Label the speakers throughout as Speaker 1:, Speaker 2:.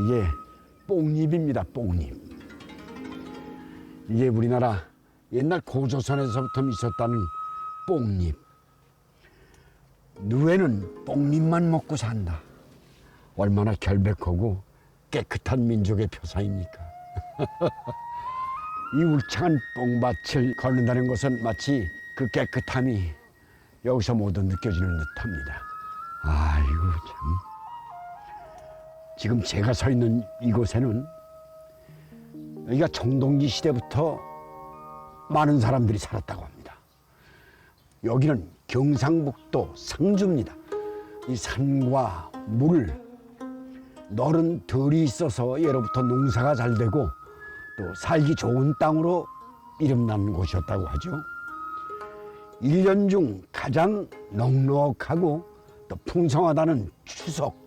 Speaker 1: 이게 뽕잎입니다. 뽕잎. 이게 우리나라 옛날 고조선에서부터 있었다는 뽕잎. 누에는 뽕잎만 먹고 산다. 얼마나 결백하고 깨끗한 민족의 표사입니까? 이 울창한 뽕밭을 걷는다는 것은 마치 그 깨끗함이 여기서 모두 느껴지는 듯합니다. 아이고 참. 지금 제가 서 있는 이곳에는 여기가 청동기 시대부터 많은 사람들이 살았다고 합니다. 여기는 경상북도 상주입니다. 이 산과 물, 너른 들이 있어서 예로부터 농사가 잘 되고 또 살기 좋은 땅으로 이름난 곳이었다고 하죠. 1년 중 가장 넉넉하고 또 풍성하다는 추석.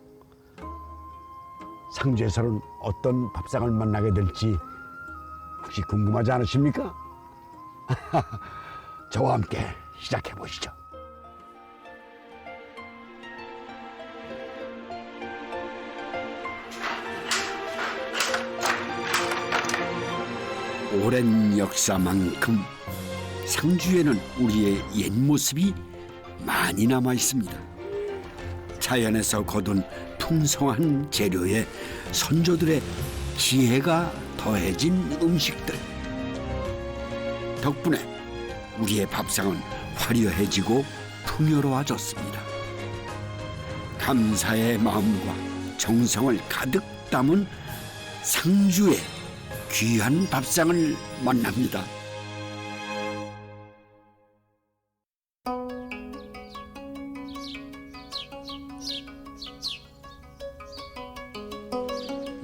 Speaker 1: 상주에서는 어떤 밥상을 만나게 될지 혹시 궁금하지 않으십니까? 저와 함께 시작해 보시죠. 오랜 역사만큼 상주에는 우리의 옛 모습이 많이 남아 있습니다. 자연에서 거둔 풍성한 재료에 선조들의 지혜가 더해진 음식들. 덕분에 우리의 밥상은 화려해지고 풍요로워졌습니다. 감사의 마음과 정성을 가득 담은 상주의 귀한 밥상을 만납니다.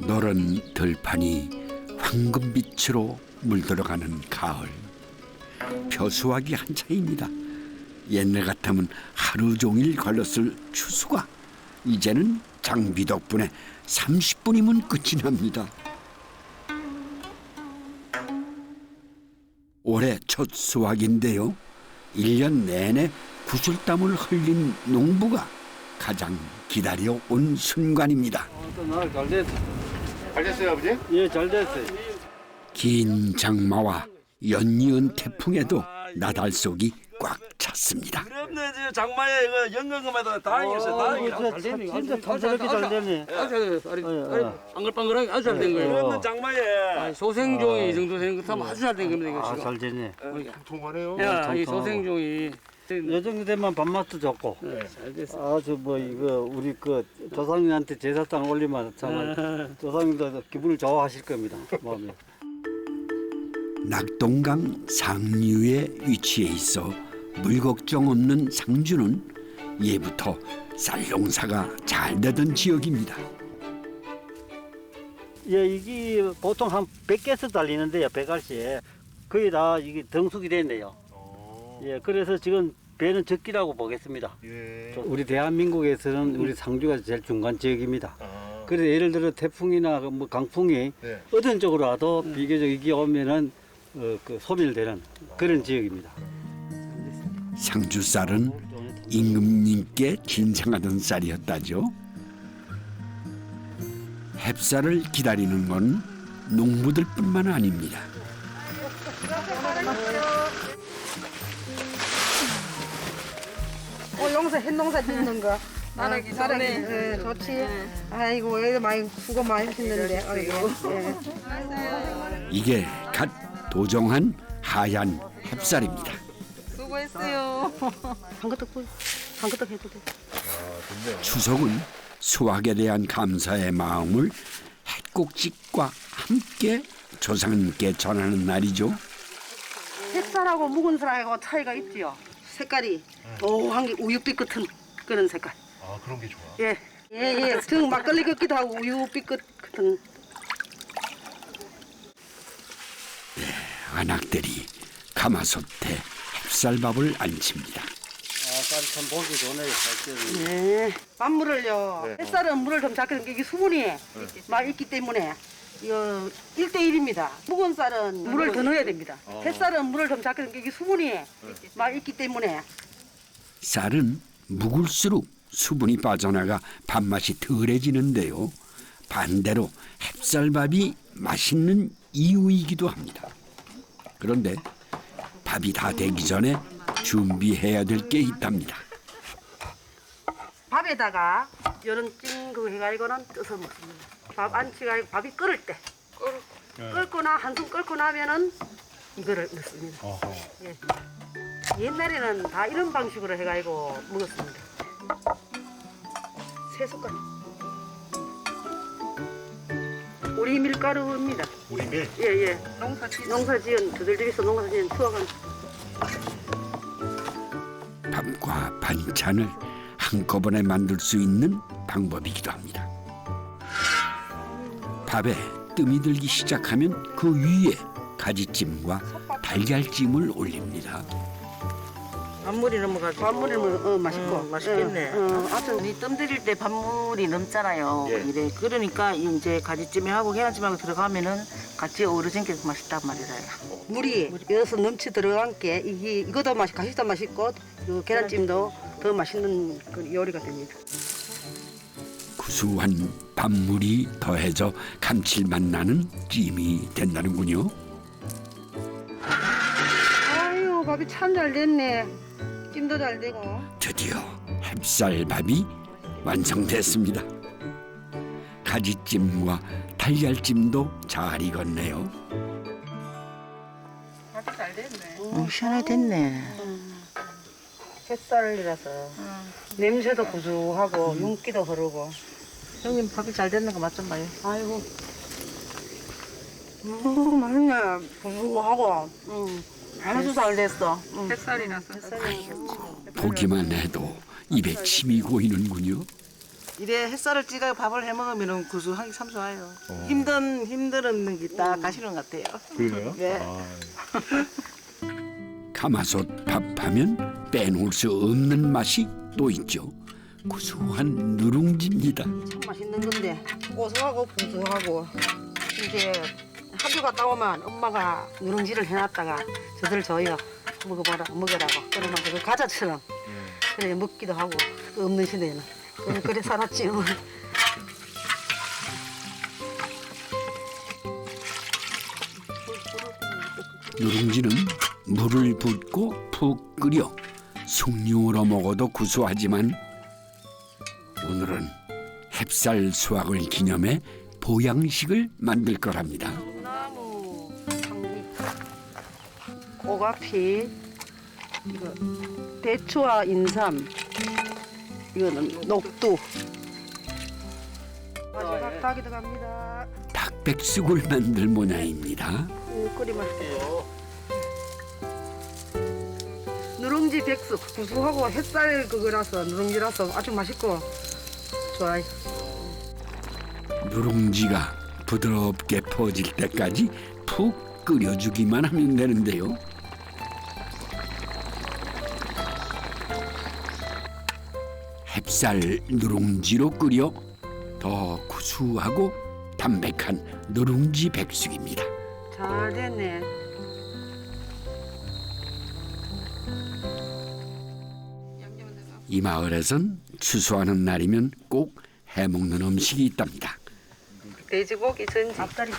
Speaker 1: 노란 들판이 황금빛으로 물들어가는 가을. 벼수하기 한창입니다. 옛날 같으면 하루 종일 걸렸을 추수가 이제는 장비 덕분에 30분이면 끝이 납니다. 올해 첫 수확인데요. 1년 내내 구슬땀을 흘린 농부가 가장 기다려온 순간입니다.
Speaker 2: 잘 됐어.
Speaker 3: 잘 됐어요, 아버지?
Speaker 2: 예, 잘 됐어요.
Speaker 1: 긴 장마와 연이은 태풍에도 나달 속이 꽉 찼습니다.
Speaker 2: 그런데 저 장마에 이거 연근금에도 다행이었어요. 다행이야.
Speaker 4: 진짜 탐스럽게 잘 되네.
Speaker 5: 아주 방글방글하게 아주 잘 된 거예요.
Speaker 2: 그런데 장마에
Speaker 5: 소생종이 이 정도 되는 거 하면 아주 잘 된 겁니다. 이거 지금.
Speaker 4: 잘 되네.
Speaker 3: 통통하네요.
Speaker 5: 야, 이 소생종이
Speaker 4: 요 정도 되면 밥맛도 좋고.
Speaker 5: 잘 됐어.
Speaker 4: 아주 뭐 이거 우리 그 조상님한테 제사상 올리면 정말 조상님도 기분을 좋아하실 겁니다. 마음이.
Speaker 1: 낙동강 상류에 위치해 있어 물 걱정 없는 상주는 예부터 쌀 농사가 잘 되던 지역입니다.
Speaker 4: 예, 이게 보통 한 100개에서 달리는데요, 100알씨에. 거의 다 이게 등숙이 됐네요. 예, 그래서 지금 배는 적기라고 보겠습니다.
Speaker 3: 예.
Speaker 4: 우리 대한민국에서는 우리 상주가 제일 중간 지역입니다.
Speaker 3: 아,
Speaker 4: 그래서 예를 들어 태풍이나 뭐 강풍이
Speaker 3: 네.
Speaker 4: 어떤 쪽으로 와도 비교적 이게 오면은 그 소멸되는 그런 지역입니다.
Speaker 1: 상주 쌀은 임금님께 진상하던 쌀이었다죠. 햅쌀을 기다리는 건 농부들뿐만 아닙니다.
Speaker 6: 농사 햇농사 짓는 거.
Speaker 5: 나라기
Speaker 6: 나라기
Speaker 5: 좋네.
Speaker 6: 예, 좋지. 아이고 애들 많이 수고 많이 하셨는데. 아이고. 예.
Speaker 1: 이게 갓 도정한 하얀 햅쌀입니다.
Speaker 5: 수고했어요.
Speaker 6: 한 것도 해도 돼.
Speaker 1: 추석은 수확에 대한 감사의 마음을 햇국집과 함께 조상님께 전하는 날이죠.
Speaker 6: 햇살하고 묵은 살하고 차이가 있지요. 색깔이 노한 게 우유빛 같은 그런 색깔.
Speaker 3: 아, 그런 게 좋아.
Speaker 6: 예. 예. 정 막걸리 같기도 하고 우유빛 같은.
Speaker 1: 안악들이 가마솥에 햅쌀밥을 안칩니다.
Speaker 4: 쌀이 참 보기 좋네요, 사실은.
Speaker 6: 네. 밥물을요.
Speaker 3: 네.
Speaker 6: 햇살은 물을 좀 작게 넣는 게 이게 수분이 막 있기 때문에 이거 1대1입니다. 묵은 쌀은 물을 더 넣어야 됩니다. 햇살은 물을 좀 작게 넣는 게 이게 수분이 막 있기 때문에
Speaker 1: 쌀은 묵을수록 수분이 빠져나가 밥맛이 덜해지는데요. 반대로 햅쌀밥이 맛있는 이유이기도 합니다. 그런데 밥이 다 되기 전에 준비해야 될 게 있답니다.
Speaker 6: 밥에다가 이런 찐 거 해가지고는 떠서 먹습니다. 밥 안 치가지고 밥이 끓을 때 끓거나 한숨 끓고 나면은 이거를 넣습니다. 예. 옛날에는 다 이런 방식으로 해가지고 먹었습니다. 3숟갈. 우리 밀가루입니다.
Speaker 3: 우리밀.
Speaker 6: 예예. 농사지은 저들 집에서 농사지은 추억은
Speaker 1: 밥과 반찬을 한꺼번에 만들 수 있는 방법이기도 합니다. 밥에 뜸이 들기 시작하면 그 위에 가지찜과 달걀찜을 올립니다.
Speaker 7: 밥물이 넘어가지고
Speaker 6: 밥물이 맛있고
Speaker 7: 맛있겠네.
Speaker 6: 아무튼
Speaker 7: 우리 뜸 들일 때 밥물이 넘잖아요.
Speaker 3: 예.
Speaker 7: 이래 그러니까 이제 가지찜하고 계란찜하고 들어가면은 같이 어우러진 게 맛있단 말이에요.
Speaker 6: 물이 여기서 넘치 들어간 게 이거도 가시도 맛있고 그 계란찜도 더 맛있는 그 요리가 됩니다.
Speaker 1: 구수한 밥물이 더해져 감칠맛 나는 찜이 된다는군요.
Speaker 6: 아유 밥이 참 잘 됐네. 찜도 잘 되고.
Speaker 1: 드디어 햅쌀밥이 완성됐습니다. 가지찜과 달걀찜도 잘 익었네요.
Speaker 5: 밥이 잘 됐네.
Speaker 7: 시원하게 됐네.
Speaker 6: 햇살이라서 냄새도 구수하고 윤기도 흐르고.
Speaker 7: 형님 밥이 잘 됐는 거 맛 좀 봐요.
Speaker 6: 아이고. 맛있네. 구수하고.
Speaker 7: 아주 잘 됐어.
Speaker 5: 햇살이라서.
Speaker 1: 보기만 해도 입에 침이 고이는군요.
Speaker 7: 이래 햇살을 찍어 밥을 해 먹으면 구수하기 참 좋아요. 힘든 게 딱 가시는 것 같아요.
Speaker 3: 그러네요.
Speaker 7: 네.
Speaker 1: 가마솥 밥하면 빼놓을 수 없는 맛이 또 있죠. 구수한 누룽지입니다.
Speaker 6: 참 맛있는 건데 고소하고 구수하고 이제 학교 갔다 오면 엄마가 누룽지를 해놨다가 저들 줘요. 먹으라고 그러면 그 과자처럼 그래 먹기도 하고 없는 시대에는 그래 살았지.
Speaker 1: 누룽지는 물을 붓고 푹 끓여 숭늉으로 먹어도 구수하지만 오늘은 햅쌀 수확을 기념해 보양식을 만들 거랍니다.
Speaker 6: 나무, 당귀, 오가피, 이거 대추와 인삼, 이거는 녹두. 마지막 닭이 들어갑니다.
Speaker 1: 닭백숙을 만들 모양입니다.
Speaker 6: 끓이면 누룽지 백숙 구수하고 햇살 그거라서 누룽지라서 아주 맛있고 좋아요.
Speaker 1: 누룽지가 부드럽게 퍼질 때까지 푹 끓여주기만 하면 되는데요. 햅쌀 누룽지로 끓여 더 구수하고 담백한 누룽지 백숙입니다.
Speaker 6: 잘 됐네.
Speaker 1: 이 마을에선 추수하는 날이면 꼭 해먹는 음식이 있답니다.
Speaker 5: 돼지고기 전지.
Speaker 6: 앞다리.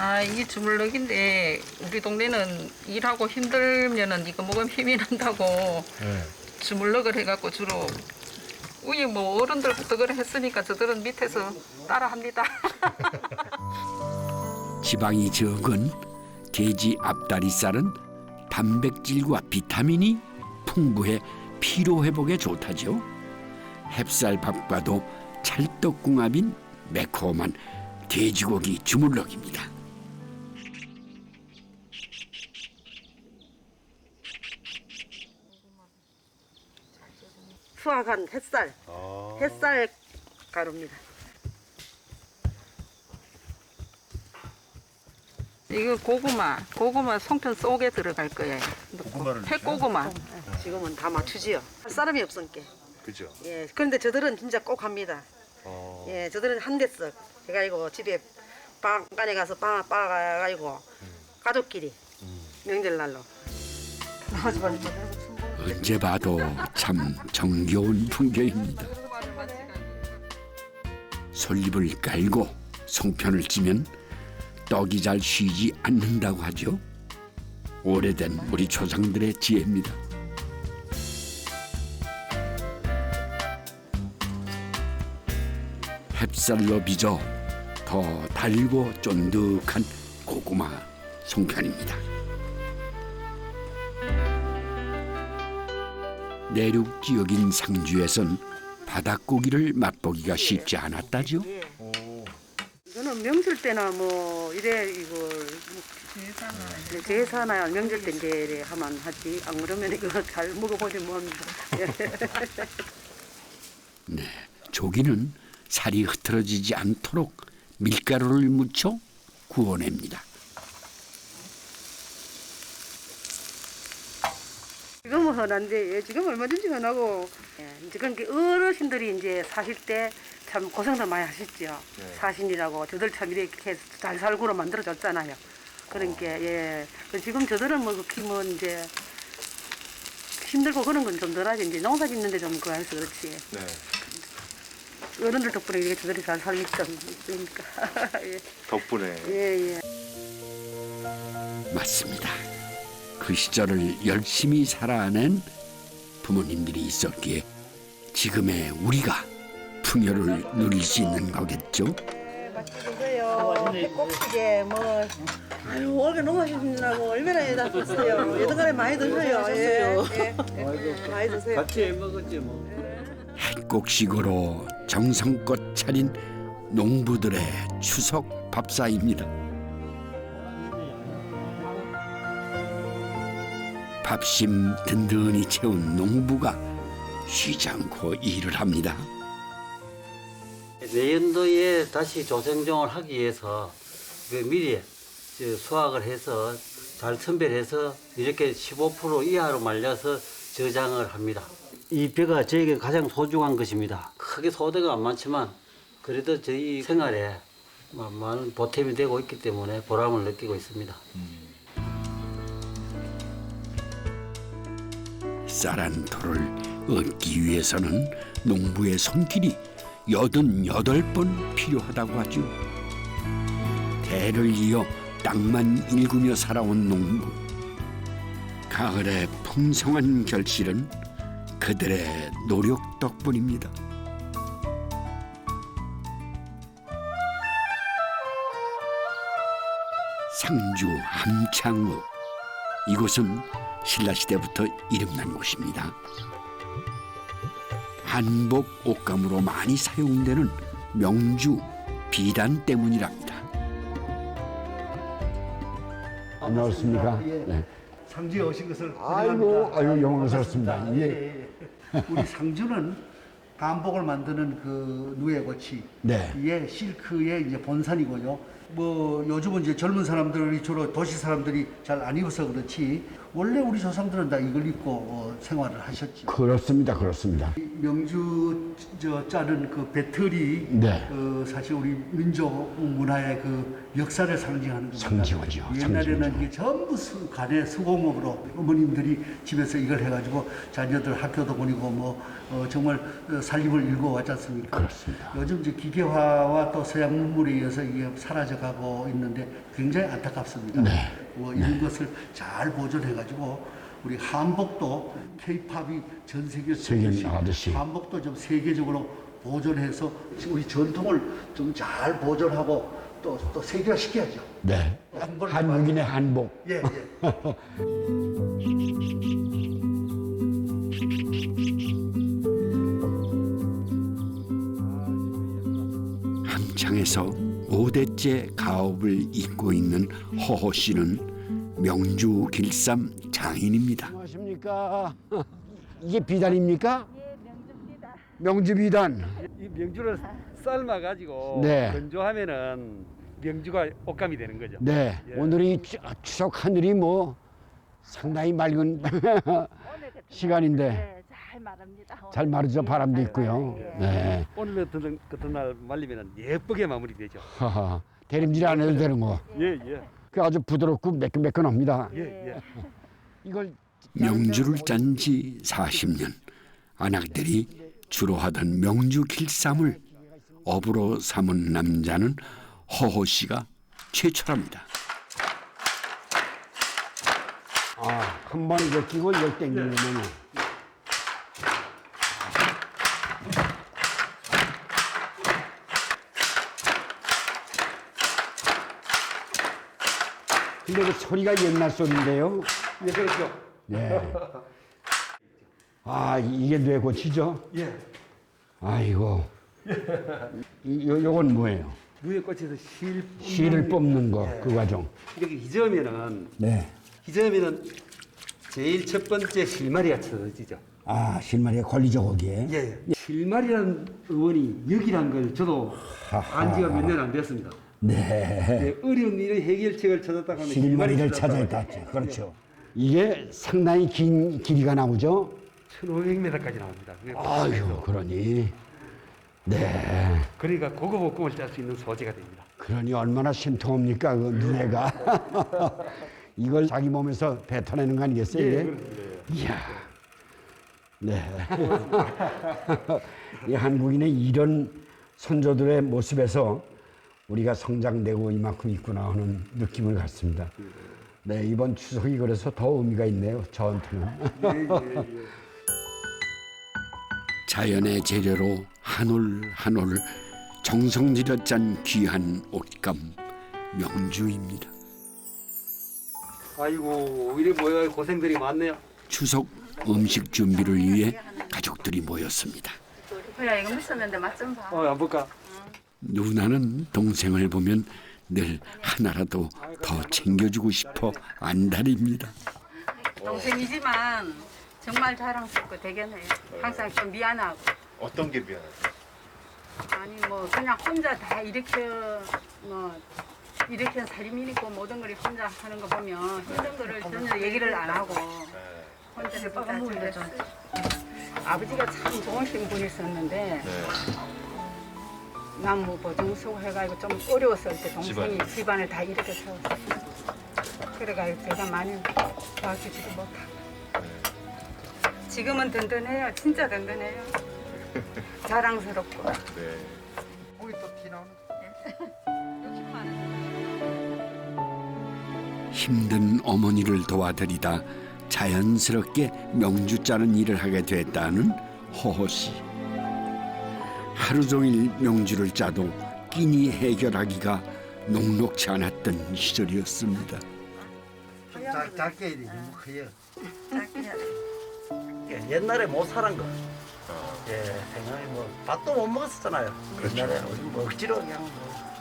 Speaker 5: 아, 이게 주물럭인데 우리 동네는 일하고 힘들면은 이거 먹으면 힘이 난다고 주물럭을 해갖고 주로 우리 뭐 어른들부터 그래 했으니까 저들은 밑에서 따라합니다.
Speaker 1: 지방이 적은 돼지 앞다리살은 단백질과 비타민이 풍부해 피로 회복에 좋다죠. 햅쌀밥과도 찰떡궁합인 매콤한 돼지고기 주물럭입니다.
Speaker 6: 수확한 햇살 가루입니다.
Speaker 5: 이거 고구마 송편 속에 들어갈 거예요.
Speaker 3: 고구마를
Speaker 5: 햇고구마.
Speaker 6: 지금은 다 맞추지요. 할 사람이 없으니까.
Speaker 3: 그죠.
Speaker 6: 예. 그런데 저들은 진짜 꼭 합니다. 예, 저들은 한 대씩 해가지고 집에 방간에 가서 빠가지고 가족끼리 명절날로.
Speaker 1: 언제 봐도 참 정겨운 풍경입니다. 솔잎을 깔고 송편을 찌면 떡이 잘 쉬지 않는다고 하죠. 오래된 우리 조상들의 지혜입니다. 햅쌀로 빚어 더 달고 쫀득한 고구마 송편입니다. 내륙 지역인 상주에선 바닷고기를 맛보기가 쉽지 않았다죠.
Speaker 6: 이거는 명절 때나 뭐 이래 이걸 제사나 명절 때 이제 이래 하면 하지. 안 그러면 이거 잘 먹어보지 뭡니다.
Speaker 1: 네, 조기는 살이 흐트러지지 않도록 밀가루를 묻혀 구워냅니다.
Speaker 6: 지금은 흔한데 지금 얼마든지 흔하고 지금 어르신들이 이제 사실 때 참 고생도 많이 하셨죠. 사신이라고 저들 참 이렇게 잘 살고로 만들어줬잖아요. 그러니까 지금 저들은 뭐 키면 이제 힘들고 그런 건 좀 덜하지. 이제 농사 짓는데 좀 그거 해서 그렇지. 어른들 덕분에 이렇게 저들이 잘 살기 좀 있으니까.
Speaker 3: 덕분에.
Speaker 6: 예.
Speaker 1: 맞습니다. 그 시절을 열심히 살아낸 부모님들이 있었기에 지금의 우리가 풍요를 누릴 수 있는 거겠죠.
Speaker 7: 맛있게 드세요. 꼭지게 뭐. 아유 올게 너무 맛있느라고 얼마나 다 드세요. 여태까지 많이 드세요. 예. 많이 드세요.
Speaker 4: 같이 해 먹었지 뭐.
Speaker 1: 핵곡식으로 정성껏 차린 농부들의 추석 밥상입니다. 밥심 든든히 채운 농부가 쉬지 않고 일을 합니다.
Speaker 4: 내년도에 다시 조생종을 하기 위해서 미리 수확을 해서 잘 선별해서 이렇게 15% 이하로 말려서 저장을 합니다. 이 벼가 저에게 가장 소중한 것입니다. 크게 소득은 안 많지만 그래도 저희 생활에 많은 보탬이 되고 있기 때문에 보람을 느끼고 있습니다.
Speaker 1: 쌀한 토를 얻기 위해서는 농부의 손길이 88번 필요하다고 하죠. 대를 이어 땅만 일구며 살아온 농부. 가을의 풍성한 결실은 그들의 노력 덕분입니다. 상주 함창읍. 이곳은 신라시대부터 이름난 곳입니다. 한복 옷감으로 많이 사용되는 명주 비단 때문이랍니다.
Speaker 8: 안녕하십니까? 네.
Speaker 9: 상주에 오신 것을
Speaker 8: 아이고, 아유 영광스럽습니다.
Speaker 9: 반갑습니다.
Speaker 8: 예.
Speaker 9: 우리 상주는 한복을 만드는 그 누에고치,
Speaker 8: 네.
Speaker 9: 이게 실크의 이제 본산이고요. 뭐 요즘은 이제 젊은 사람들이 주로 도시 사람들이 잘 안 입어서 그렇지 원래 우리 조상들은 다 이걸 입고 생활을 하셨죠.
Speaker 8: 그렇습니다, 그렇습니다.
Speaker 9: 명주 짜는 그 배틀이
Speaker 8: 네.
Speaker 9: 사실 우리 민족 문화의 그 역사를 상징하는 겁니다.
Speaker 8: 상징하죠.
Speaker 9: 옛날에는
Speaker 8: 상징하죠.
Speaker 9: 이게 전부 간의 수공업으로 어머님들이 집에서 이걸 해가지고 자녀들 학교도 보내고 정말 살림을 일궈왔지 않습니까?
Speaker 8: 그렇습니다.
Speaker 9: 요즘 이제 기계화와 또 서양 문물에 의해서 이게 사라져가고 있는데 굉장히 안타깝습니다.
Speaker 8: 네.
Speaker 9: 이런 것을 잘 보존해가지고 우리 한복도 K-팝이 전 세계에
Speaker 8: 세계 나가듯이.
Speaker 9: 한복도 좀 세계적으로 보존해서 우리 전통을 좀 잘 보존하고 또 세계화시켜야죠.
Speaker 8: 네. 한국인의 한복.
Speaker 9: 예.
Speaker 1: 함창에서 5대째 가업을 잇고 있는 허호 씨는 명주 길쌈 장인입니다.
Speaker 8: 안녕하십니까? 이게 비단입니까? 명주 비단.
Speaker 4: 이 명주를 삶아가지고
Speaker 8: 네.
Speaker 4: 건조하면은 명주가 옷감이 되는 거죠.
Speaker 8: 네.
Speaker 4: 예.
Speaker 8: 오늘 이 추석 하늘이 뭐 상당히 맑은 시간인데
Speaker 10: 네, 잘 마릅니다.
Speaker 8: 잘 마르죠. 바람도 있고요. 네.
Speaker 4: 오늘 같은 날 말리면 예쁘게 마무리되죠.
Speaker 8: 하하. 대림질 안 해도 되는 거.
Speaker 4: 예.
Speaker 8: 그 아주 부드럽고 매끈매끈합니다.
Speaker 4: 예.
Speaker 8: 이걸
Speaker 1: 명주를 짠 지 40년. 아낙들이 주로 하던 명주 길쌈을 업으로 삼은 남자는 허호 씨가 최초랍니다.
Speaker 8: 한 번 이거 끼고 이걸 땡기면 근데 그 소리가 옛날 소리인데요.
Speaker 2: 예, 그렇죠.
Speaker 8: 네. 이게 뇌 고치죠?
Speaker 2: 예.
Speaker 8: 아이고. 요건 뭐예요?
Speaker 2: 누에 꽂혀서
Speaker 8: 실을 뽑는 거, 그 과정.
Speaker 2: 이렇게 희저으면은
Speaker 8: 네.
Speaker 2: 제일 첫 번째 실마리가 쳐지죠.
Speaker 8: 실마리가 걸리죠, 거기에.
Speaker 2: 예. 실마리라는 어원이 여기란 걸 저도 안 지가 몇 년 안 됐습니다.
Speaker 8: 네.
Speaker 2: 예, 어려운 일의 해결책을 찾았다고 하면
Speaker 8: 실마리를 찾아야 지 그렇죠. 이게 상당히 긴 길이가 나오죠?
Speaker 2: 1500m까지 나옵니다.
Speaker 8: 아유, 그러니. 네.
Speaker 2: 그러니까 고급복금을 짤 수 있는 소재가 됩니다.
Speaker 8: 그러니 얼마나 신통합니까, 그 누에가. 이걸 자기 몸에서 뱉어내는 거 아니겠어요?
Speaker 2: 예,
Speaker 8: 이야. 네. 이 한국인의 이런 선조들의 모습에서 우리가 성장되고 이만큼 있구나 하는 느낌을 갖습니다. 네, 이번 추석이 그래서 더 의미가 있네요, 저한테는.
Speaker 1: 자연의 재료로 한 올 한 올 정성 들여 짠 귀한 옷감 명주입니다.
Speaker 2: 아이고, 이래 모여 고생들이 많네요.
Speaker 1: 추석 음식 준비를 위해 가족들이 모였습니다.
Speaker 5: 그래 이거 무쳤는데 맛 좀 봐.
Speaker 2: 안 볼까?
Speaker 1: 누나는 동생을 보면 늘 하나라도 더 챙겨주고 싶어 안달입니다.
Speaker 5: 동생이지만 정말 자랑스럽고 대견해요. 항상 좀 미안하고.
Speaker 3: 어떤 게 미안해요?
Speaker 5: 아니 뭐 그냥 혼자 다 이렇게 살림이니까 모든 걸 혼자 하는 거 보면 힘든 거를 전혀 얘기를 안 하고 혼자 해보자. 아버지가 참 좋으신 분이셨는데 나무 보증서 해가지고 좀 어려웠을 때 동생이 집안을 다 이렇게 세웠어요. 그래가지고 제가 많이 도와주지도 못하고 지금은 든든해요. 진짜 든든해요. 자랑스럽고.
Speaker 3: 우리 또 티 나오는.
Speaker 1: 힘든 어머니를 도와드리다 자연스럽게 명주 짜는 일을 하게 됐다는 허호 씨. 하루 종일 명주를 짜도 끼니 해결하기가 녹록지 않았던 시절이었습니다.
Speaker 9: 작게 해야 돼. 너무 커요.
Speaker 4: 옛날에 못 살은 거. 생각에 밥도 못 먹었었잖아요. 옛날에 우리 억지로 그냥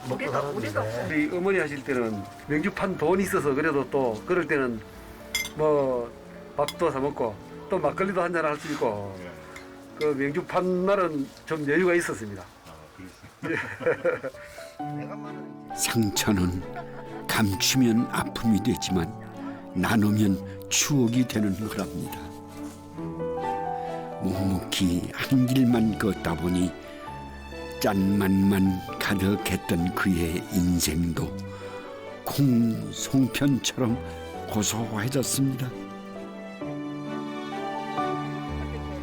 Speaker 4: 먹고 살았는데.
Speaker 2: 우리 어머니 하실 때는 명주판 돈이 있어서 그래도 또 그럴 때는 뭐 밥도 사 먹고 또 막걸리도 한잔 할 수 있고 그 명주판 날은 좀 여유가 있었습니다.
Speaker 1: 상처는 감추면 아픔이 되지만 나누면 추억이 되는 거랍니다. 묵묵히 한 길만 걷다 보니 짠맛만 가득했던 그의 인생도 콩 송편처럼 고소해졌습니다.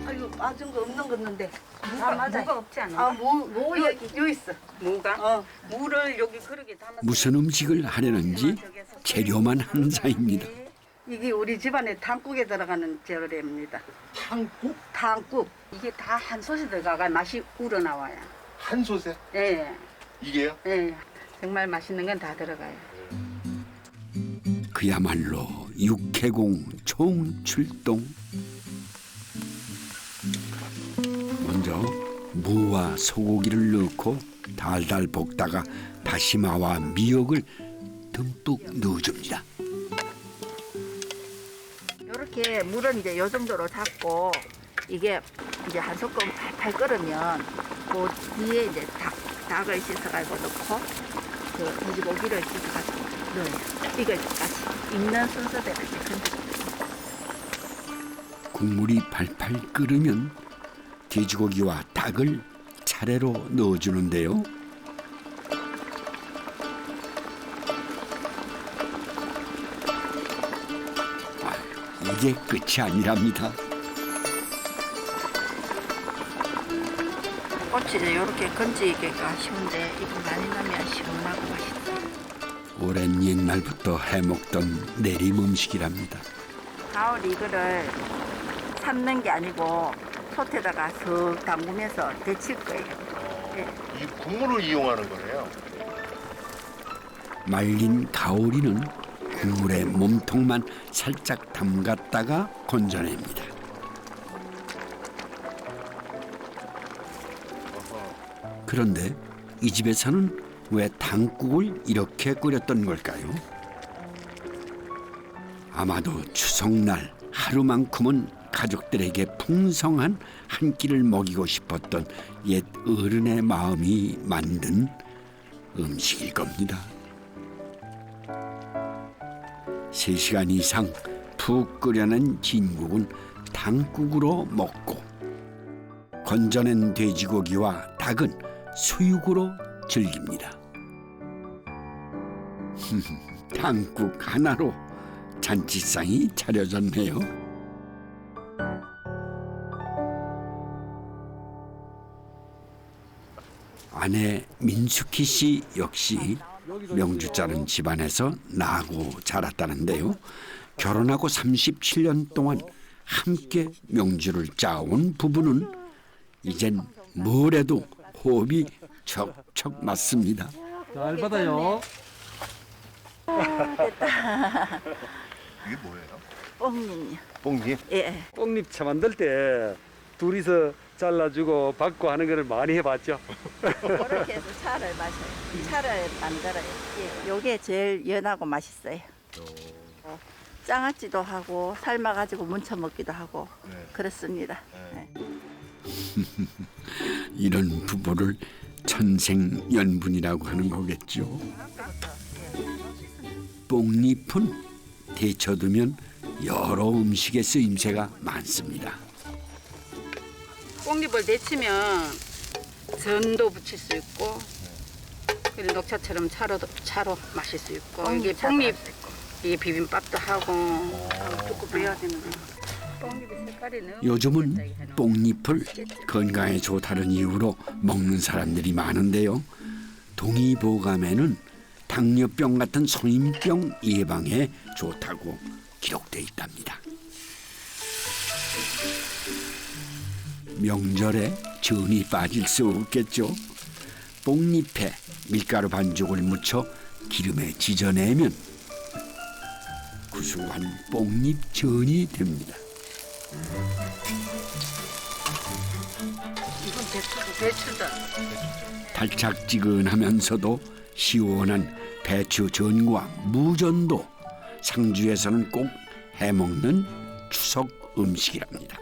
Speaker 6: 아이고 빠진 거 없는 거 없는데.
Speaker 5: 무가 없지 않나?
Speaker 6: 무 여기 있어.
Speaker 5: 무가? 무를 여기 그릇에 담아서
Speaker 1: 무슨 음식을 하려는지 재료만 한 사이입니다.
Speaker 6: 이게 우리 집안에 탕국에 들어가는 재료입니다.
Speaker 3: 탕국?
Speaker 6: 탕국. 이게 다 한 솥이 들어가가 맛이 우러나와요.
Speaker 3: 한 솥에?
Speaker 6: 예.
Speaker 3: 이게요?
Speaker 6: 예. 정말 맛있는 건 다 들어가요.
Speaker 1: 그야말로 육해공 총출동. 먼저 무와 소고기를 넣고 달달 볶다가 다시마와 미역을 듬뿍 넣어줍니다.
Speaker 6: 이렇게 물은 이제 요 정도로 잡고 이게 이제 한 소끔 팔팔 끓으면 그 뒤에 이제 닭을 씻어가지고 넣고 그 돼지고기를 씻어가지고 넣어요. 이걸 같이 익는 순서대로 이렇게 건져.
Speaker 1: 국물이 팔팔 끓으면 돼지고기와 닭을 차례로 넣어주는데요. 이게 끝이 아니랍니다.
Speaker 10: 꽃이 이렇게 건지기가 쉬운데 이거 많이 나면 시원하고 맛있어요.
Speaker 1: 오랜 옛날부터 해먹던 내림 음식이랍니다.
Speaker 10: 가을 이거를 삶는 게 아니고 솥에다가 슥 담그면서 데칠 거예요. 예.
Speaker 3: 이 국물을 이용하는 거네요.
Speaker 1: 말린 가오리는 국물에 몸통만 살짝 담갔다가 건져냅니다. 그런데 이 집에서는 왜 당국을 이렇게 끓였던 걸까요? 아마도 추석날 하루만큼은 가족들에게 풍성한 한 끼를 먹이고 싶었던 옛 어른의 마음이 만든 음식일 겁니다. 3시간 이상 푹 끓여낸 진국은 당국으로 먹고 건져낸 돼지고기와 닭은 수육으로 즐깁니다. 당국 하나로 잔치상이 차려졌네요. 아내 민숙희 씨 역시 명주 자른 집안에서 나고 자랐다는데요. 결혼하고 37년 동안 함께 명주를 짜온 부부는 이젠 뭘 해도 호흡이 척척 맞습니다.
Speaker 2: 잘 받아요.
Speaker 3: 이게 뭐예요?
Speaker 10: 뽕잎요.
Speaker 3: 뽕잎?
Speaker 10: 예.
Speaker 2: 뽕잎차 만들 때 둘이서 잘라주고 받고 하는 거를 많이 해봤죠.
Speaker 10: 그렇게 해서 차를 마셔요. 차를 만들어요. 예. 요게 제일 연하고 맛있어요. 장아찌도 하고 삶아가지고 문쳐 먹기도 하고 그렇습니다. 네.
Speaker 1: 이런 부부를 천생연분이라고 하는 거겠죠. 뽕잎은 데쳐두면 여러 음식에 쓰임새가 많습니다.
Speaker 6: 뽕잎을 데치면 전도 부칠 수 있고 그리고 녹차처럼 차로 마실 수 있고 이게 뽕잎 이게 비빔밥도 하고 뚜껑 빼야 되는데 뽕잎의 색깔이 너무
Speaker 1: 요즘은 뽕잎을 건강에 좋다는 이유로 먹는 사람들이 많은데요. 동의보감에는 당뇨병 같은 성인병 예방에 좋다고 기록돼 있답니다. 명절에 전이 빠질 수 없겠죠. 뽕잎에 밀가루 반죽을 묻혀 기름에 지져내면 구수한 뽕잎 전이 됩니다.
Speaker 6: 이건 배추다.
Speaker 1: 달짝지근하면서도 시원한 배추 전과 무전도 상주에서는 꼭 해먹는 추석 음식이랍니다.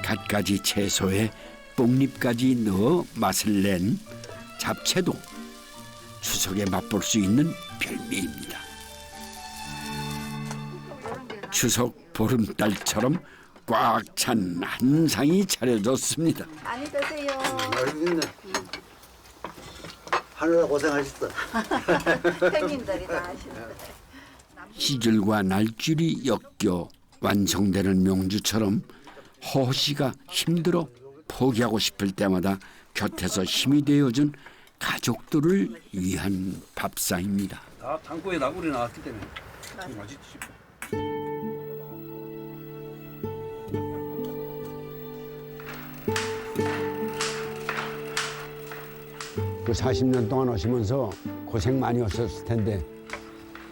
Speaker 1: 갖가지 채소에 뽕잎까지 넣어 맛을 낸 잡채도 추석에 맛볼 수 있는 별미입니다. 추석 보름달처럼 꽉 찬 한상이 차려졌습니다.
Speaker 10: 많이 드세요.
Speaker 4: 맛있네. 하느라 고생하셨어.
Speaker 10: 형님들이 다 하시는
Speaker 1: 시절과 날줄이 엮여 완성되는 명주처럼 허씨가 힘들어 포기하고 싶을 때마다 곁에서 힘이 되어준 가족들을 위한 밥상입니다.
Speaker 2: 다 창고에 나물이 나왔기 때문에.
Speaker 8: 그 40년 동안 오시면서 고생 많이 하셨을 텐데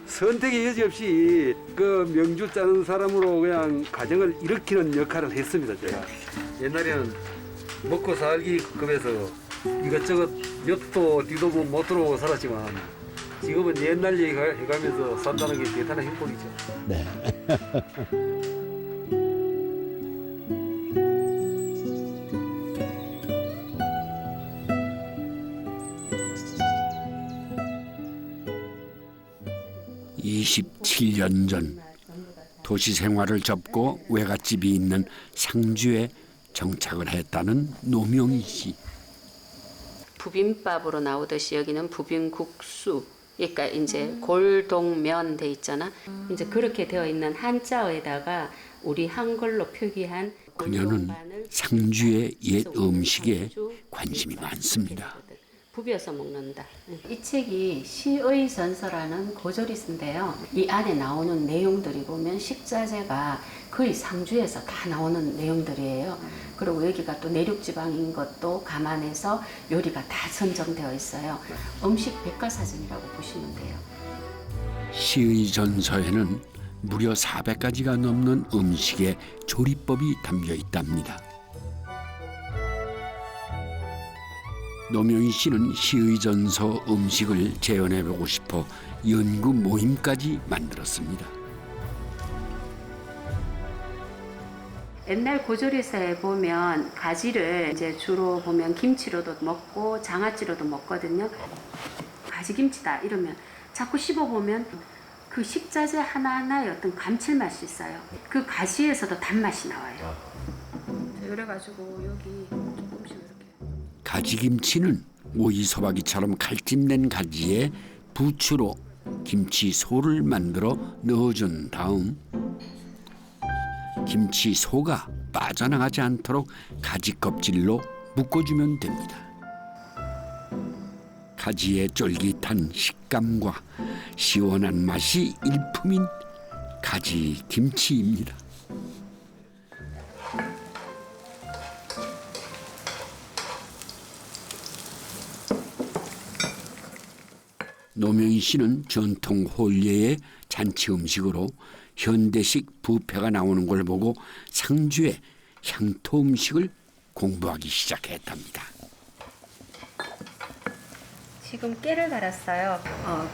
Speaker 2: 선택의 여지 없이 그 명주 짜는 사람으로 그냥 가정을 일으키는 역할을 했습니다. 제가 옛날에는 먹고 살기 급해서 이것저것 몇도 뒤도 못 들어오고 살았지만 지금은 옛날 얘기 해가면서 산다는 게 대단한 행복이죠.
Speaker 8: 네.
Speaker 1: (27년) 전 도시 생활을 접고 외갓집이 있는 상주에 정착을 했다는 노명희 씨.
Speaker 11: 부빔밥으로 나오듯이 여기는 부빔국수, 그러니까 이제 골동면 돼 있잖아. 이제 그렇게 되어 있는 한자에다가 우리 한글로 표기한
Speaker 1: 그녀는
Speaker 11: 골동반을
Speaker 1: 상주의 옛
Speaker 11: 그래서
Speaker 1: 음식에
Speaker 11: 상주,
Speaker 1: 관심이
Speaker 11: 이
Speaker 1: 많습니다.
Speaker 11: 부벼서 먹는다. 이 책이 시의 전서라는 고조리스인데요. 이 안에 나오는 내용들이 보면 식자재가 거의 상주에서 다 나오는 내용들이에요. 그리고 여기가 또 내륙 지방인 것도 감안해서 요리가 다 선정되어 있어요. 음식 백과사전이라고 보시면 돼요.
Speaker 1: 시의 전서에는 무려 400가지가 넘는 음식의 조리법이 담겨 있답니다. 노명희 씨는 시의 전서 음식을 재현해보고 싶어 연구 모임까지 만들었습니다.
Speaker 11: 옛날 고조리서에 보면 가지를 이제 주로 보면 김치로도 먹고 장아찌로도 먹거든요. 가지김치다 이러면 자꾸 씹어보면 그 식자재 하나하나의 어떤 감칠맛이 있어요. 그 가지에서도 단맛이 나와요. 그래가지고 여기 조금씩 이렇게.
Speaker 1: 가지김치는 오이소박이처럼 칼집낸 가지에 부추로 김치소를 만들어 넣어준 다음 김치소가 빠져나가지 않도록 가지 껍질로 묶어주면 됩니다. 가지의 쫄깃한 식감과 시원한 맛이 일품인 가지 김치입니다. 노명희 씨는 전통 혼례의 잔치 음식으로 현대식 뷔페가 나오는 걸 보고 상주의 향토 음식을 공부하기 시작했답니다.
Speaker 11: 지금 깨를 갈았어요.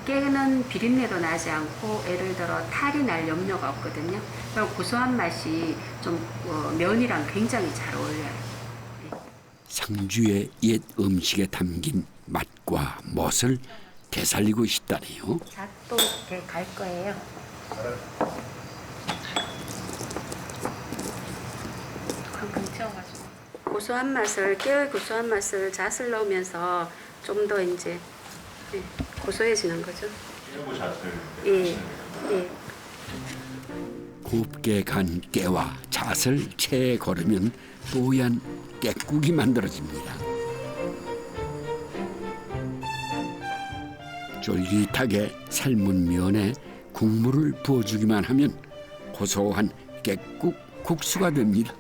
Speaker 11: 깨는 비린내도 나지 않고 예를 들어 탈이 날 염려가 없거든요. 그리고 고소한 맛이 좀 면이랑 굉장히 잘 어울려요.
Speaker 1: 상주의 옛 음식에 담긴 맛과 멋을 되살리고 싶다네요.
Speaker 11: 잣도 이렇게 갈 거예요. 쾅쾅 튀어가지고 고소한 맛을 깨의 고소한 맛을 잣을 넣으면서 좀 더 이제 고소해지는 거죠. 예, 예.
Speaker 1: 곱게 간 깨와 잣을 체에 걸으면 뽀얀 깨국이 만들어집니다. 쫄깃하게 삶은 면에 국물을 부어주기만 하면 고소한 깨국 국수가 됩니다.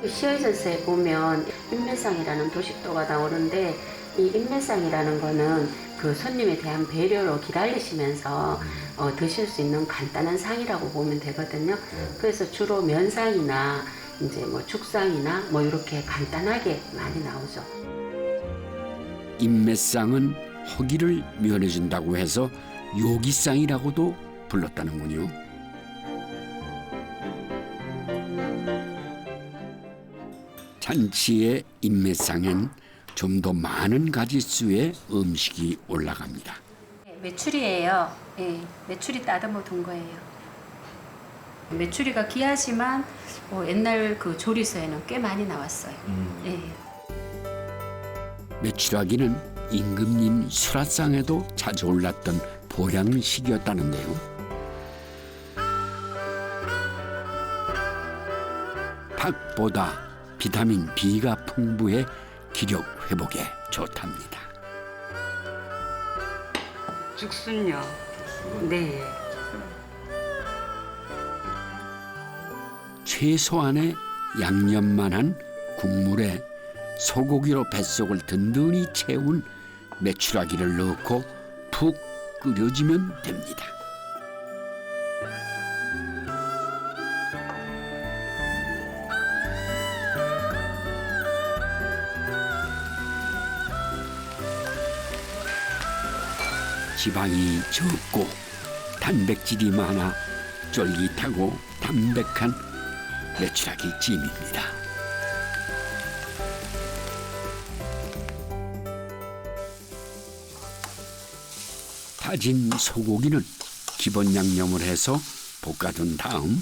Speaker 11: 시의 전서에 보면 인매상이라는 도식도가 나오는데 이 인매상이라는 거는 그 손님에 대한 배려로 기다리시면서 드실 수 있는 간단한 상이라고 보면 되거든요. 그래서 주로 면상이나 이제 뭐 죽상이나 뭐 이렇게 간단하게 많이 나오죠.
Speaker 1: 인매상은 허기를 면해준다고 해서 요기상이라고도 불렀다는군요. 잔치의 인매상엔 좀 더 많은 가짓수의 음식이 올라갑니다.
Speaker 11: 메추리예요. 예, 메추리 따듬어 둔 거예요. 메추리가 귀하지만 옛날 그 조리서에는 꽤 많이 나왔어요. 예.
Speaker 1: 메추라기는 임금님 수라상에도 자주 올랐던 보양식이었다는데요. 닭보다 비타민 B가 풍부해 기력 회복에 좋답니다.
Speaker 11: 죽순요. 네.
Speaker 1: 최소한의 양념만한 국물에 소고기로 뱃속을 든든히 채운 메추라기를 넣고 푹 끓여주면 됩니다. 지방이 적고 단백질이 많아 쫄깃하고 담백한 메추라기 찜입니다. 다진 소고기는 기본 양념을 해서 볶아둔 다음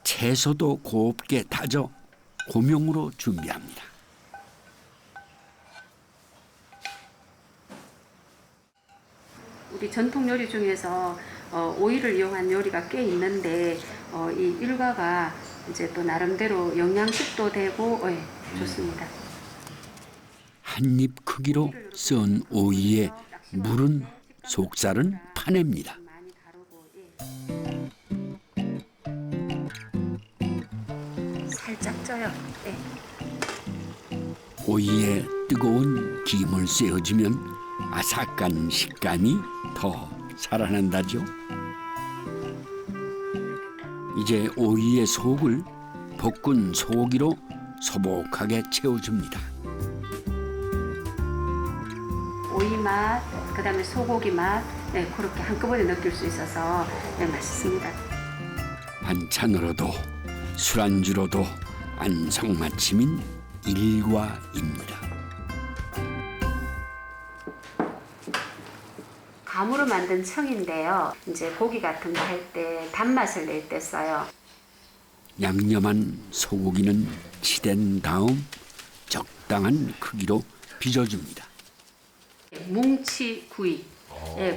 Speaker 1: 채소도 곱게 다져 고명으로 준비합니다.
Speaker 11: 우리 전통 요리 중에서 오이를 이용한 요리가 꽤 있는데 이 일과가 이제 또 나름대로 영양식도 되고 좋습니다.
Speaker 1: 한 입 크기로 썬 오이에 물은 속살은 파냅니다.
Speaker 11: 살짝 쪄요. 네.
Speaker 1: 오이에 뜨거운 김을 쐬어주면 아삭한 식감이 더 살아난다죠. 이제 오이의 속을 볶은 소고기로 소복하게 채워줍니다.
Speaker 11: 오이 맛, 그다음에 소고기 맛, 그렇게 한꺼번에 느낄 수 있어서 맛있습니다.
Speaker 1: 반찬으로도 술안주로도 안성맞춤인 일과입니다.
Speaker 11: 감으로 만든 청인데요. 이제 고기 같은 거 할 때 단맛을 낼 때 써요.
Speaker 1: 양념한 소고기는 치댄 다음 적당한 크기로 빚어줍니다.
Speaker 11: 뭉치구이.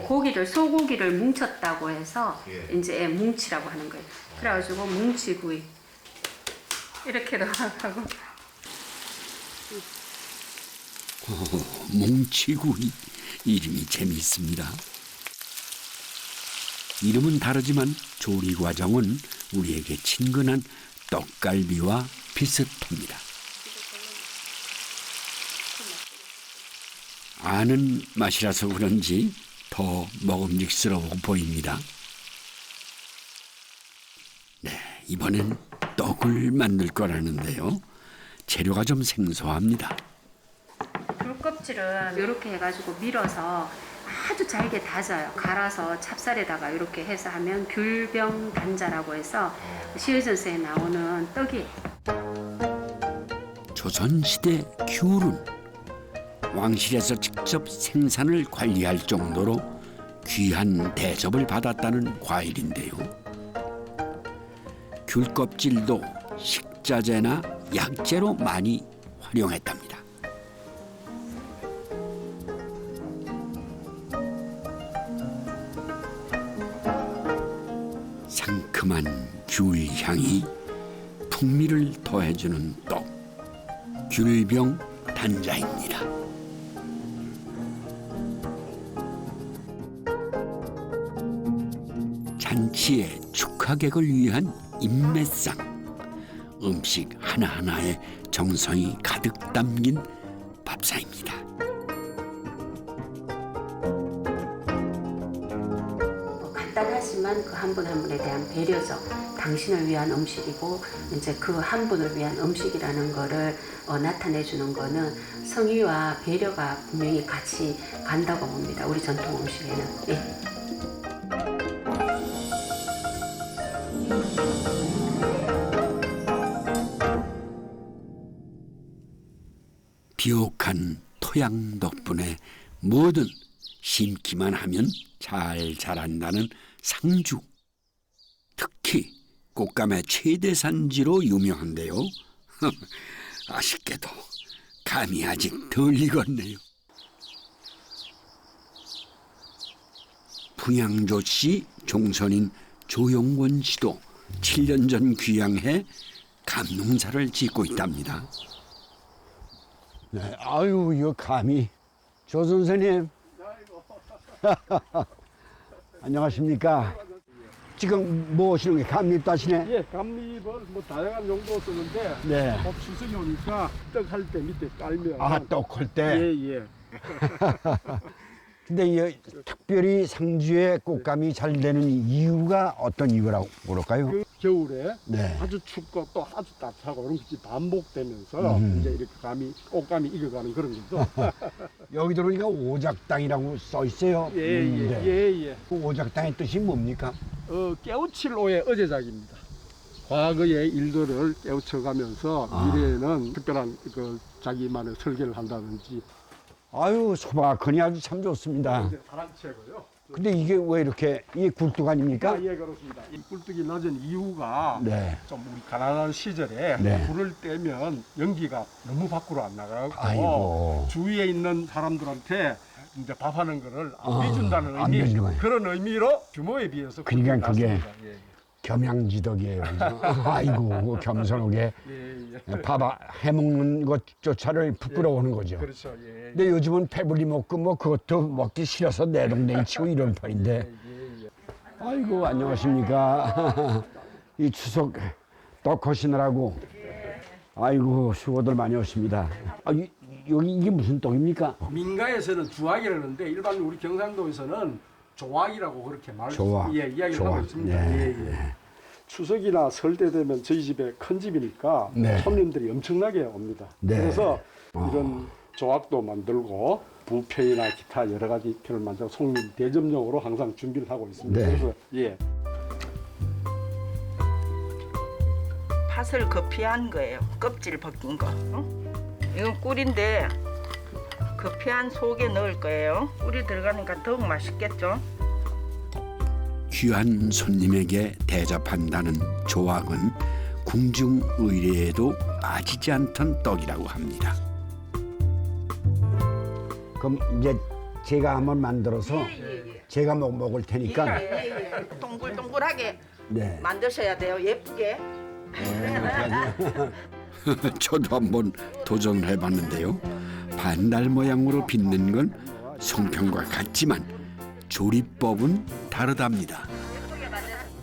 Speaker 11: 고기를 소고기를 뭉쳤다고 해서 이제 뭉치라고 하는 거예요. 그래가지고 뭉치구이 이렇게도 하고.
Speaker 1: 뭉치구이 이름이 재미있습니다. 이름은 다르지만 조리 과정은 우리에게 친근한 떡갈비와 비슷합니다. 아는 맛이라서 그런지 더 먹음직스러워 보입니다. 네, 이번엔 떡을 만들 거라는데요. 재료가 좀 생소합니다.
Speaker 11: 귤껍질은 이렇게 해가지고 밀어서 아주 잘게 다져요. 갈아서 찹쌀에다가 이렇게 해서 하면 귤병 단자라고 해서 시의전서에 나오는 떡이에요.
Speaker 1: 조선시대 귤은 왕실에서 직접 생산을 관리할 정도로 귀한 대접을 받았다는 과일인데요. 귤 껍질도 식자재나 약재로 많이 활용했답니다. 상큼한 귤 향이 풍미를 더해주는 떡, 귤병 단자입니다. 잔치의 축하객을 위한 인매상, 음식 하나하나에 정성이 가득 담긴 밥상입니다.
Speaker 11: 간단하지만 그 한 분 한 분에 대한 배려죠. 당신을 위한 음식이고 이제 그 한 분을 위한 음식이라는 거를 나타내주는 거는 성의와 배려가 분명히 같이 간다고 봅니다. 우리 전통 음식에는. 예.
Speaker 1: 비옥한 토양 덕분에 뭐든 심기만 하면 잘 자란다는 상주. 특히 꽃감의 최대 산지로 유명한데요. 아쉽게도 감이 아직 덜 익었네요. 풍양조 씨 종선인 조용권 씨도 7년 전 귀향해 감농사를 짓고 있답니다.
Speaker 8: 네, 아유, 이거 감이. 조 선생님. 안녕하십니까. 지금 뭐 하시는 거예요? 감잎 따시네?
Speaker 12: 예, 감잎을 뭐 다양한 용도 쓰는데
Speaker 8: 네.
Speaker 12: 법 추석이 오니까 떡 할 때 밑에 깔면
Speaker 8: 아, 떡 할 때?
Speaker 12: 예, 예.
Speaker 8: 근데 이 특별히 상주에 꽃감이 잘 되는 이유가 어떤 이유라고 그럴까요?
Speaker 12: 그 겨울에
Speaker 8: 네.
Speaker 12: 아주 춥고 또 아주 따뜻하고 그런 것이 반복되면서 이제 이렇게 꽃감이 익어가는 그런 거죠.
Speaker 8: 여기 들어오니까 오작당이라고 써 있어요.
Speaker 12: 예.
Speaker 8: 그 오작당의 뜻이 뭡니까?
Speaker 12: 깨우칠 오의 어제작입니다. 과거의 일들을 깨우쳐가면서 미래에는 특별한 그 자기만의 설계를 한다든지.
Speaker 8: 아유, 소박하니 아주 참 좋습니다.
Speaker 12: 사랑채고요.
Speaker 8: 근데 이게 왜 이렇게 이게 굴뚝 아닙니까?
Speaker 12: 예, 그렇습니다. 이 굴뚝이 낮은 이유가
Speaker 8: 네.
Speaker 12: 좀 우리 가난한 시절에
Speaker 8: 네.
Speaker 12: 불을 떼면 연기가 너무 밖으로 안 나가고
Speaker 8: 아이고.
Speaker 12: 주위에 있는 사람들한테 이제 밥하는 거를 안 비준다는
Speaker 8: 안
Speaker 12: 의미,
Speaker 8: 비주는
Speaker 12: 그런 의미로 규모에 비해서
Speaker 8: 그러니까 그게
Speaker 12: 낮습니다. 예,
Speaker 8: 겸양지덕이에요. 그죠? 아이고 겸손하게
Speaker 12: 예.
Speaker 8: 밥 해먹는 것조차를 부끄러워하는 거죠.
Speaker 12: 그렇죠. 예.
Speaker 8: 근데 요즘은 배불리 먹고 뭐 그것도 먹기 싫어서 내동댕이 치고 이런 편인데. 아이고 안녕하십니까. 이 추석 떡 하시느라고. 아이고 수고들 많이 하십니다. 여기 이게 무슨 떡입니까?
Speaker 12: 민가에서는 주악이라고 하는데 일반 우리 경상도에서는 조악이라고 그렇게 이야기를
Speaker 8: 조악.
Speaker 12: 하고 있습니다.
Speaker 8: 네.
Speaker 12: 예. 추석이나 설 때 되면 저희 집에 큰 집이니까
Speaker 8: 네.
Speaker 12: 손님들이 엄청나게 옵니다.
Speaker 8: 네.
Speaker 12: 그래서 이런 조악도 만들고 부페이나 기타 여러 가지 편을 만들고 손님 대접용으로 항상 준비를 하고 있습니다.
Speaker 8: 네.
Speaker 12: 그래서 예.
Speaker 5: 팥을 거피한 거예요. 껍질 벗긴 거. 이건 꿀인데 거피한 속에 넣을 거예요. 꿀이 들어가니까 더욱 맛있겠죠?
Speaker 1: 귀한 손님에게 대접한다는 조악은 궁중 의례에도 빠지지 않던 떡이라고 합니다.
Speaker 8: 그럼 이제 제가 한번 만들어서 제가 먹을 테니까.
Speaker 5: 동글동글하게
Speaker 8: 네.
Speaker 5: 만드셔야 돼요. 예쁘게.
Speaker 1: 저도 한번 도전해봤는데요. 반달 모양으로 빚는 건 송편과 같지만 조리법은 다르답니다.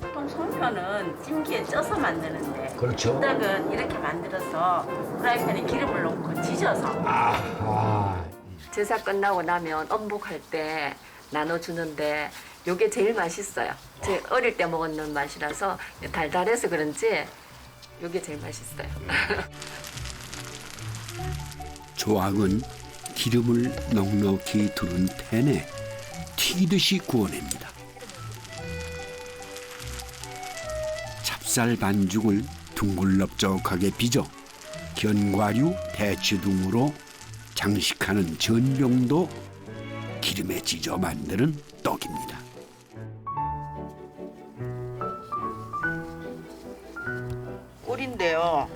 Speaker 10: 보통 송편은 찜기에 쪄서 만드는데
Speaker 8: 그렇죠.
Speaker 10: 떡은 이렇게 만들어서 프라이팬에 기름을 넣고 지져서
Speaker 13: 제사 끝나고 나면 엄복할 때 나눠주는데 요게 제일 맛있어요. 제 어릴 때 먹었는 맛이라서 달달해서 그런지 요게 제일 맛있어요.
Speaker 1: 조악은 기름을 넉넉히 두른 팬에 튀기듯이 구워냅니다. 찹쌀 반죽을 둥글럽적하게 빚어 견과류, 대추 등으로 장식하는 전병도 기름에 찢어 만드는 떡입니다.
Speaker 5: 꿀인데요.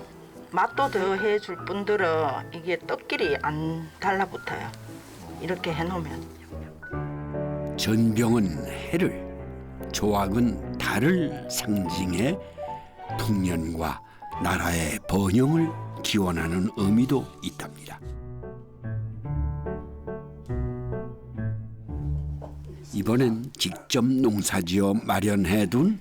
Speaker 5: 맛도 더 해줄 뿐더러 이게 떡끼리 안 달라붙어요. 이렇게 해놓으면.
Speaker 1: 전병은 해를, 조악은 달을 상징해 풍년과 나라의 번영을 기원하는 의미도 있답니다. 이번엔 직접 농사지어 마련해둔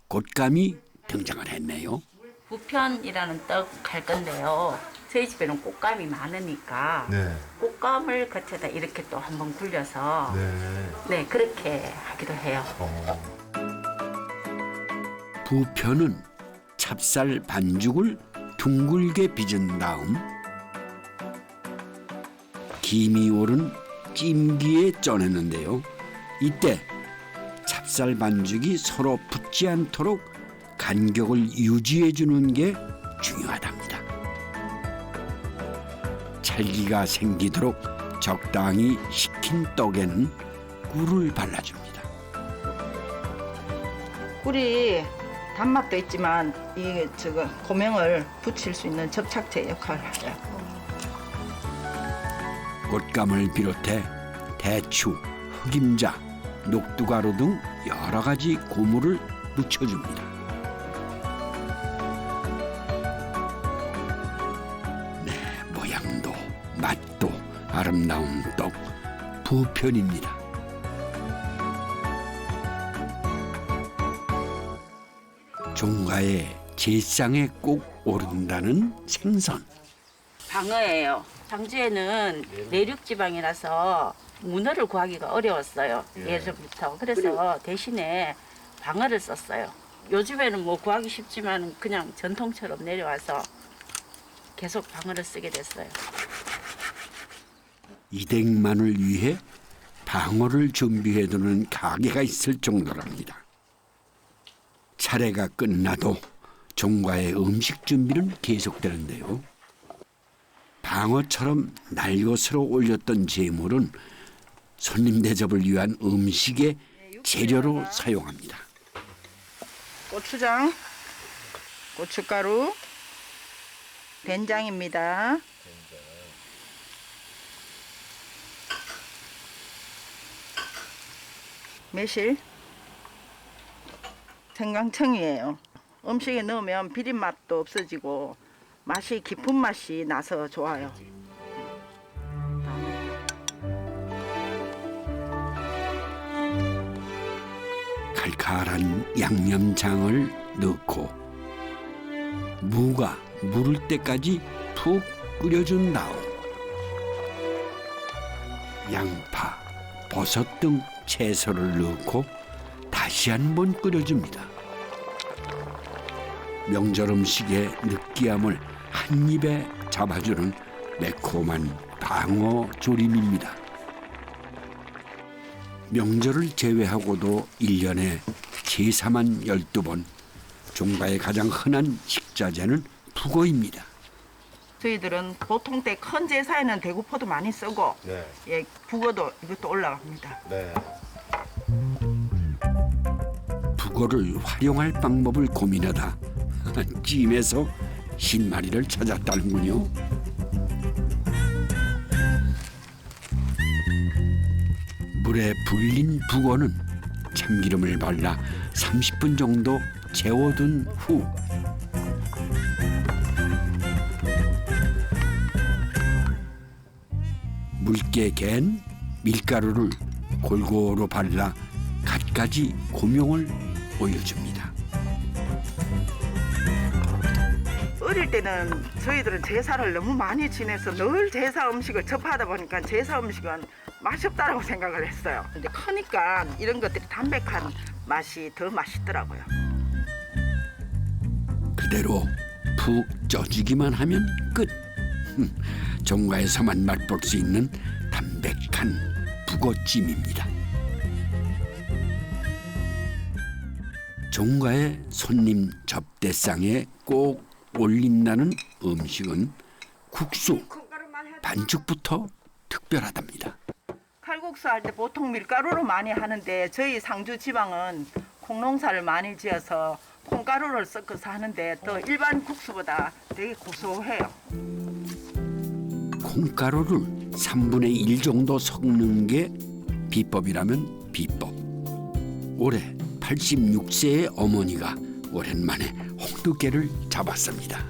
Speaker 1: 곶감이 등장을 했네요.
Speaker 10: 부편이라는 떡 할 건데요. 저희 집에는 꽃감이 많으니까 꽃감을 겉에다 이렇게 또 한번 굴려서 네 그렇게 하기도 해요.
Speaker 1: 부편은 찹쌀 반죽을 둥글게 빚은 다음 김이 오른 찜기에 쪄내는데요. 이때 찹쌀 반죽이 서로 붙지 않도록 간격을 유지해 주는 게 중요하답니다. 찰기가 생기도록 적당히 식힌 떡에는 꿀을 발라줍니다.
Speaker 5: 꿀이 단맛도 있지만 이 고명을 붙일 수 있는 접착제 역할을 해요.
Speaker 1: 곶감을 비롯해 대추, 흑임자, 녹두가루 등 여러 가지 고물을 묻혀줍니다. 네, 모양도 맛도 아름다운 떡 부편입니다. 종가의 제상에 꼭 오른다는 생선.
Speaker 10: 방어예요. 장주에는 내륙 지방이라서 문어를 구하기가 어려웠어요. 예전부터. 그래서 대신에 방어를 썼어요. 요즘에는 뭐 구하기 쉽지만 그냥 전통처럼 내려와서 계속 방어를 쓰게 됐어요.
Speaker 1: 이댁만을 위해 방어를 준비해두는 가게가 있을 정도랍니다. 차례가 끝나도 종가의 음식 준비는 손님 대접을 위한 음식의 재료로 사용합니다.
Speaker 7: 고추장, 고춧가루, 된장입니다. 매실, 생강청이에요. 음식에 넣으면 비린 맛도 없어지고 맛이 깊은 맛이 나서 좋아요.
Speaker 1: 칼칼한 양념장을 넣고 무가 무를 때까지 푹 끓여준 다음 양파, 버섯 등 채소를 넣고 다시 한번 끓여줍니다. 명절 음식의 느끼함을 한 입에 잡아주는 매콤한 방어 조림입니다. 명절을 제외하고도 1년에 제사만 12번, 종가의 가장 흔한 식자재는 북어입니다.
Speaker 7: 저희들은 보통 때 큰 제사에는 대구포도 많이 쓰고
Speaker 3: 네.
Speaker 7: 예, 북어도 이것도 올라갑니다.
Speaker 3: 네.
Speaker 1: 북어를 활용할 방법을 고민하다 찜에서 신마리를 찾았다는군요. 물에 불린 북어는 참기름을 발라 30분 정도 재워둔 후 묽게 갠 밀가루를 골고루 발라 갖가지 고명을 올려줍니다.
Speaker 7: 어릴 때는 저희들은 제사를 너무 많이 지내서 늘 제사 음식을 접하다 보니까 제사 음식은 맛이 없다라고 생각을 했어요. 근데 크니까 이런 것들이 담백한 맛이 더 맛있더라고요.
Speaker 1: 그대로 푹 쪄주기만 하면 끝. 종가에서만 맛볼 수 있는 담백한 북어찜입니다. 종가의 손님 접대상에 꼭 올린다는 음식은 국수, 반죽부터 특별하답니다.
Speaker 7: 칼국수 할 때 보통 밀가루로 많이 하는데 저희 상주 지방은 콩농사를 많이 지어서 콩가루를 섞어서 하는데 더 일반 국수보다 되게 고소해요.
Speaker 1: 콩가루를 3분의 1 정도 섞는 게 비법이라면 비법. 올해 86세의 어머니가 오랜만에 홍두깨를 잡았습니다.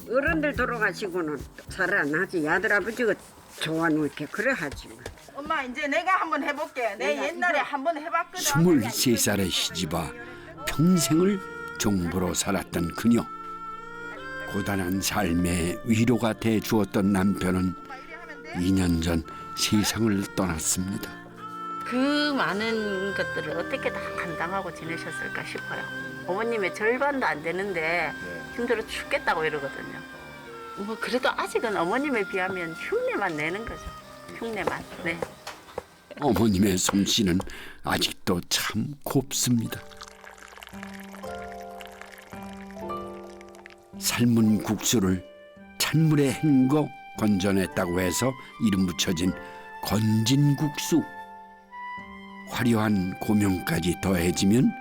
Speaker 6: 어른들 돌아가시고는 잘 안 하지. 아들아버지가 좋아놓게 그래 하지.
Speaker 7: 엄마 이제 내가 한번 해볼게. 내 옛날에 한번 해봤거든.
Speaker 1: 23살의 시집아 평생을 종부로 살았던 그녀. 고단한 삶의 위로가 돼 주었던 남편은 2년 전 세상을 떠났습니다.
Speaker 10: 그 많은 것들을 어떻게 다 감당하고 지내셨을까 싶어요. 어머님의 절반도 안 되는데 힘들어 죽겠다고 이러거든요. 뭐 그래도 아직은 어머님에 비하면 흉내만 내는 거죠. 흉내만. 네.
Speaker 1: 어머님의 솜씨는 아직도 참 곱습니다. 삶은 국수를 찬물에 헹궈 건져냈다고 해서 이름 붙여진 건진국수. 화려한 고명까지 더해지면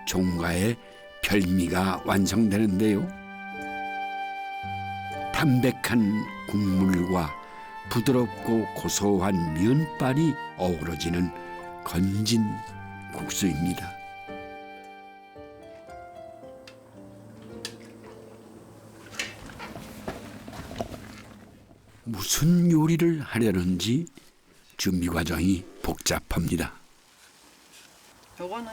Speaker 1: 종가의 별미가 완성되는데요. 담백한 국물과 부드럽고 고소한 면발이 어우러지는 건진국수입니다. 무슨 요리를 하려는지 준비 과정이 복잡합니다.
Speaker 7: 요거는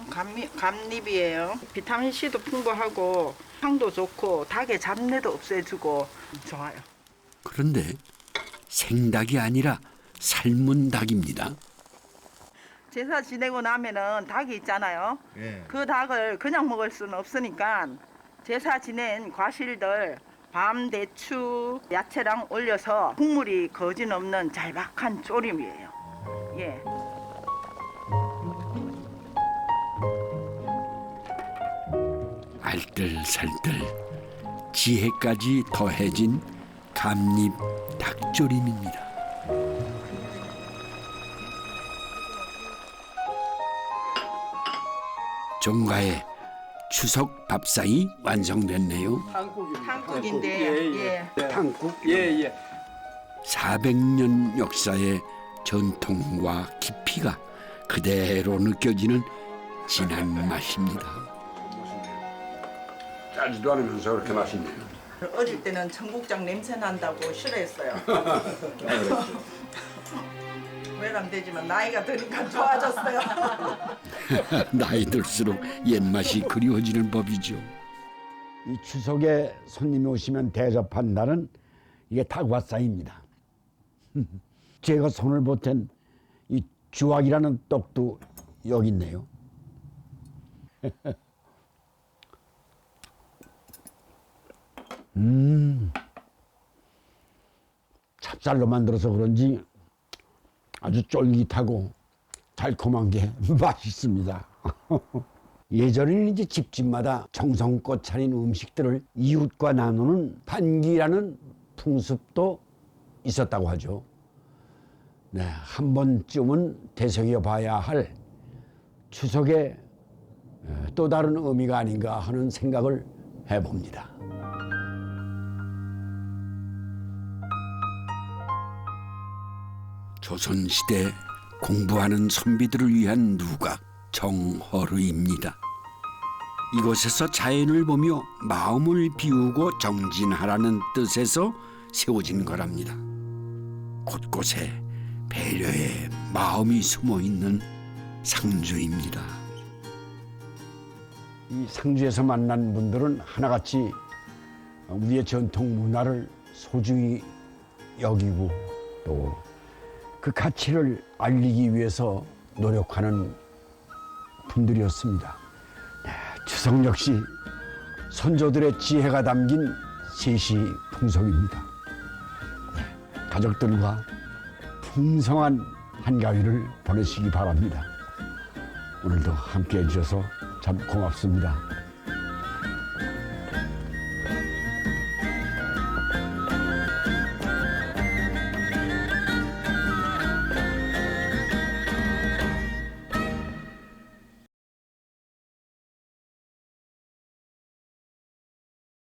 Speaker 7: 감잎이에요. 비타민 C도 풍부하고 향도 좋고 닭의 잡내도 없애주고 좋아요.
Speaker 1: 그런데 생닭이 아니라 삶은 닭입니다.
Speaker 7: 제사 지내고 나면은 닭이 있잖아요.
Speaker 3: 예.
Speaker 7: 그 닭을 그냥 먹을 수는 없으니까 제사 지낸 과실들 밤, 대추, 야채랑 올려서 국물이 거짓없는 잘박한 조림이에요. 예.
Speaker 1: 알뜰살뜰 지혜까지 더해진 감잎 닭조림입니다. 종가의 추석 밥상이 완성됐네요.
Speaker 7: 한국인데
Speaker 12: 탕국. 예.
Speaker 1: 400년 역사의 전통과 깊이가 그대로 느껴지는 진한 맛입니다.
Speaker 8: 짜지도 않으면서 그렇게 맛있네요.
Speaker 7: 어릴 때는 청국장 냄새 난다고 싫어했어요. 외람되지만 나이가 드니까 좋아졌어요.
Speaker 1: 나이 들수록 옛맛이 그리워지는 법이죠.
Speaker 8: 이 추석에 손님이 오시면 대접한 날은 이게 닭와싸입니다. 제가 손을 보탠 이 주악이라는 떡도 여기 있네요. 찹쌀로 만들어서 그런지 아주 쫄깃하고 달콤한 게 맛있습니다. 예전에는 이제 집집마다 정성껏 차린 음식들을 이웃과 나누는 반기라는 풍습도 있었다고 하죠. 네, 한 번쯤은 되새겨 봐야 할 추석의 또 다른 의미가 아닌가 하는 생각을 해봅니다.
Speaker 1: 조선시대 공부하는 선비들을 위한 누각 정허르입니다. 이곳에서 자연을 보며 마음을 비우고 정진하라는 뜻에서 세워진 거랍니다. 곳곳에 배려의 마음이 숨어 있는 상주입니다.
Speaker 8: 이 상주에서 만난 분들은 하나같이 우리의 전통 문화를 소중히 여기고 또 그 가치를 알리기 위해서 노력하는 분들이었습니다. 추석 역시 선조들의 지혜가 담긴 세시 풍속입니다. 가족들과 풍성한 한가위를 보내시기 바랍니다. 오늘도 함께해 주셔서 참 고맙습니다.